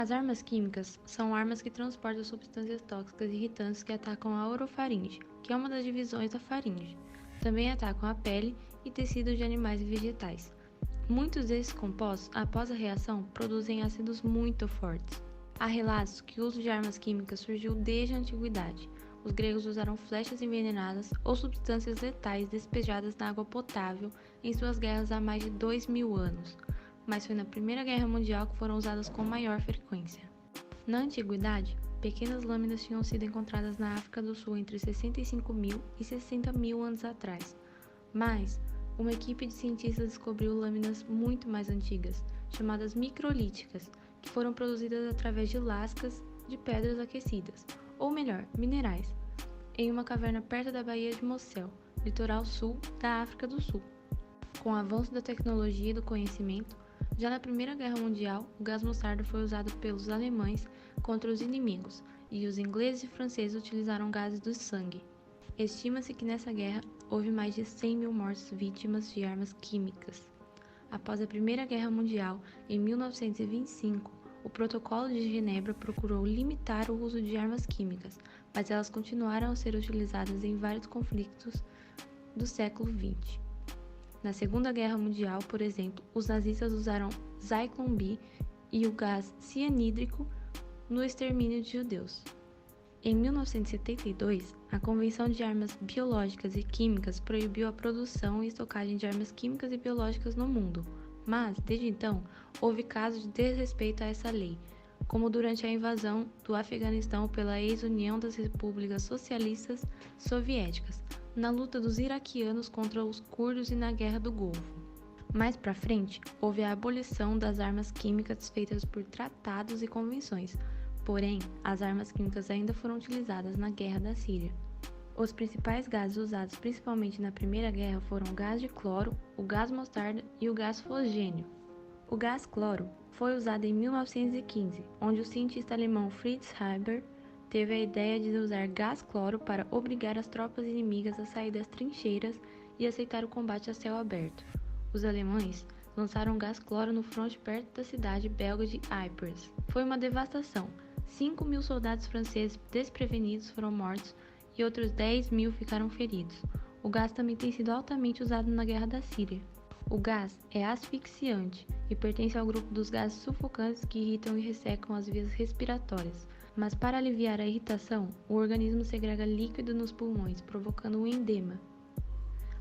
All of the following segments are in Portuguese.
As armas químicas são armas que transportam substâncias tóxicas e irritantes que atacam a orofaringe, que é uma das divisões da faringe. Também atacam a pele e tecidos de animais e vegetais. Muitos desses compostos, após a reação, produzem ácidos muito fortes. Há relatos que o uso de armas químicas surgiu desde a antiguidade. Os gregos usaram flechas envenenadas ou substâncias letais despejadas na água potável em suas guerras há mais de 2000 anos, mas foi na Primeira Guerra Mundial que foram usadas com maior frequência. Na antiguidade, pequenas lâminas tinham sido encontradas na África do Sul entre 65.000 e 60.000 anos atrás, mas uma equipe de cientistas descobriu lâminas muito mais antigas, chamadas microlíticas, que foram produzidas através de lascas de pedras aquecidas, ou melhor, minerais, em uma caverna perto da Baía de Mosel, litoral sul da África do Sul. Com o avanço da tecnologia e do conhecimento, já na Primeira Guerra Mundial, o gás mostarda foi usado pelos alemães contra os inimigos, e os ingleses e franceses utilizaram gases do sangue. Estima-se que nessa guerra houve mais de 100.000 mortes vítimas de armas químicas. Após a Primeira Guerra Mundial, em 1925, o Protocolo de Genebra procurou limitar o uso de armas químicas, mas elas continuaram a ser utilizadas em vários conflitos do século XX. Na Segunda Guerra Mundial, por exemplo, os nazistas usaram Zyklon B e o gás cianídrico no extermínio de judeus. Em 1972, a Convenção de Armas Biológicas e Químicas proibiu a produção e estocagem de armas químicas e biológicas no mundo, mas, desde então, houve casos de desrespeito a essa lei, como durante a invasão do Afeganistão pela ex-União das Repúblicas Socialistas Soviéticas, na luta dos iraquianos contra os curdos e na Guerra do Golfo. Mais para frente, houve a abolição das armas químicas feitas por tratados e convenções. Porém, as armas químicas ainda foram utilizadas na Guerra da Síria. Os principais gases usados principalmente na Primeira Guerra foram o gás de cloro, o gás mostarda e o gás fosgênio. O gás cloro foi usado em 1915, onde o cientista alemão Fritz Haber teve a ideia de usar gás cloro para obrigar as tropas inimigas a sair das trincheiras e aceitar o combate a céu aberto. Os alemães lançaram gás cloro no fronte perto da cidade belga de Ypres. Foi uma devastação. 5.000 soldados franceses desprevenidos foram mortos e outros 10.000 ficaram feridos. O gás também tem sido altamente usado na Guerra da Síria. O gás é asfixiante e pertence ao grupo dos gases sufocantes que irritam e ressecam as vias respiratórias. Mas para aliviar a irritação, o organismo segrega líquido nos pulmões, provocando um edema.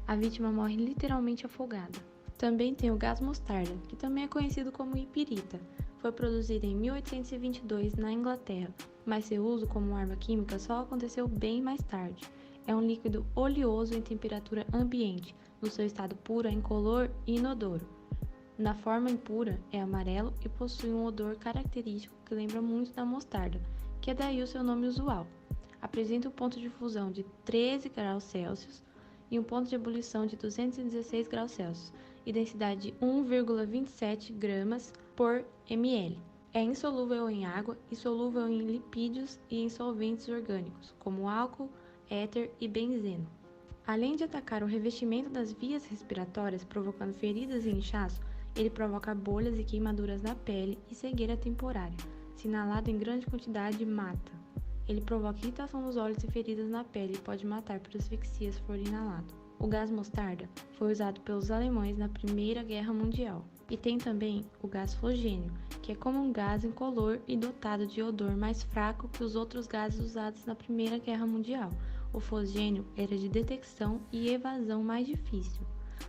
A vítima morre literalmente afogada. Também tem o gás mostarda, que também é conhecido como ipirita. Foi produzido em 1822 na Inglaterra, mas seu uso como arma química só aconteceu bem mais tarde. É um líquido oleoso em temperatura ambiente, no seu estado puro é incolor e inodoro. Na forma impura é amarelo e possui um odor característico que lembra muito da mostarda, que é daí o seu nome usual. Apresenta um ponto de fusão de 13 graus Celsius e um ponto de ebulição de 216 graus Celsius e densidade de 1,27 gramas por ml. É insolúvel em água e solúvel em lipídios e em solventes orgânicos, como álcool, éter e benzeno. Além de atacar o revestimento das vias respiratórias, provocando feridas e inchaço, ele provoca bolhas e queimaduras na pele e cegueira temporária. Se inalado em grande quantidade, mata. Ele provoca irritação nos olhos e feridas na pele e pode matar por asfixia se for inalado. O gás mostarda foi usado pelos alemães na Primeira Guerra Mundial. E tem também o gás fosgênio, que é como um gás incolor e dotado de odor mais fraco que os outros gases usados na Primeira Guerra Mundial. O fosgênio era de detecção e evasão mais difícil.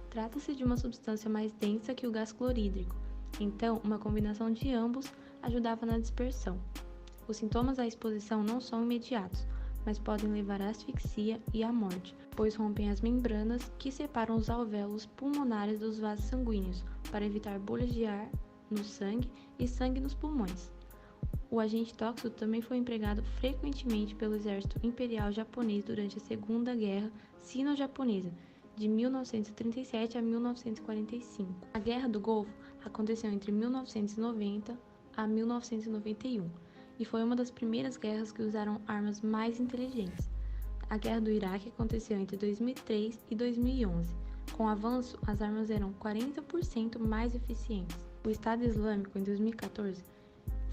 Trata-se de uma substância mais densa que o gás clorídrico, então uma combinação de ambos ajudava na dispersão. Os sintomas à exposição não são imediatos, mas podem levar à asfixia e à morte, pois rompem as membranas que separam os alvéolos pulmonares dos vasos sanguíneos para evitar bolhas de ar no sangue e sangue nos pulmões. O agente tóxico também foi empregado frequentemente pelo exército imperial japonês durante a Segunda Guerra Sino-Japonesa, de 1937 a 1945. A Guerra do Golfo aconteceu entre 1990 a 1991 e foi uma das primeiras guerras que usaram armas mais inteligentes. A Guerra do Iraque aconteceu entre 2003 e 2011. Com o avanço, as armas eram 40% mais eficientes. O Estado Islâmico, em 2014,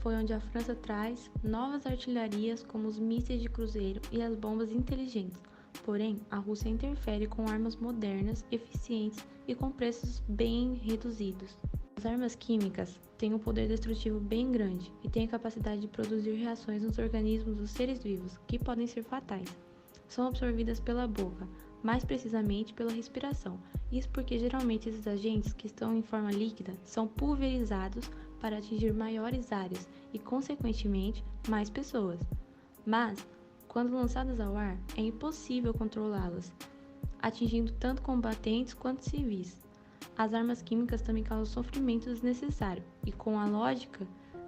foi onde a França traz novas artilharias como os mísseis de cruzeiro e as bombas inteligentes. Porém, a Rússia interfere com armas modernas, eficientes e com preços bem reduzidos. As armas químicas têm um poder destrutivo bem grande e têm a capacidade de produzir reações nos organismos dos seres vivos, que podem ser fatais. São absorvidas pela boca, mais precisamente pela respiração. Isso porque geralmente esses agentes que estão em forma líquida são pulverizados para atingir maiores áreas e, consequentemente, mais pessoas. Mas, quando lançadas ao ar, é impossível controlá-las, atingindo tanto combatentes quanto civis. As armas químicas também causam sofrimento desnecessário, e com a lógica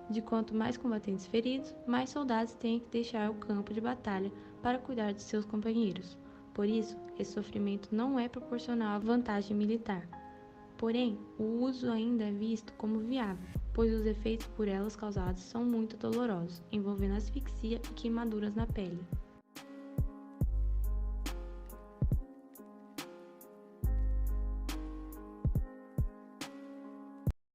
de quanto mais combatentes feridos, mais soldados têm que deixar o campo de batalha para cuidar de seus companheiros. Por isso, esse sofrimento não é proporcional à vantagem militar. Porém, o uso ainda é visto como viável, pois os efeitos por elas causados são muito dolorosos, envolvendo asfixia e queimaduras na pele.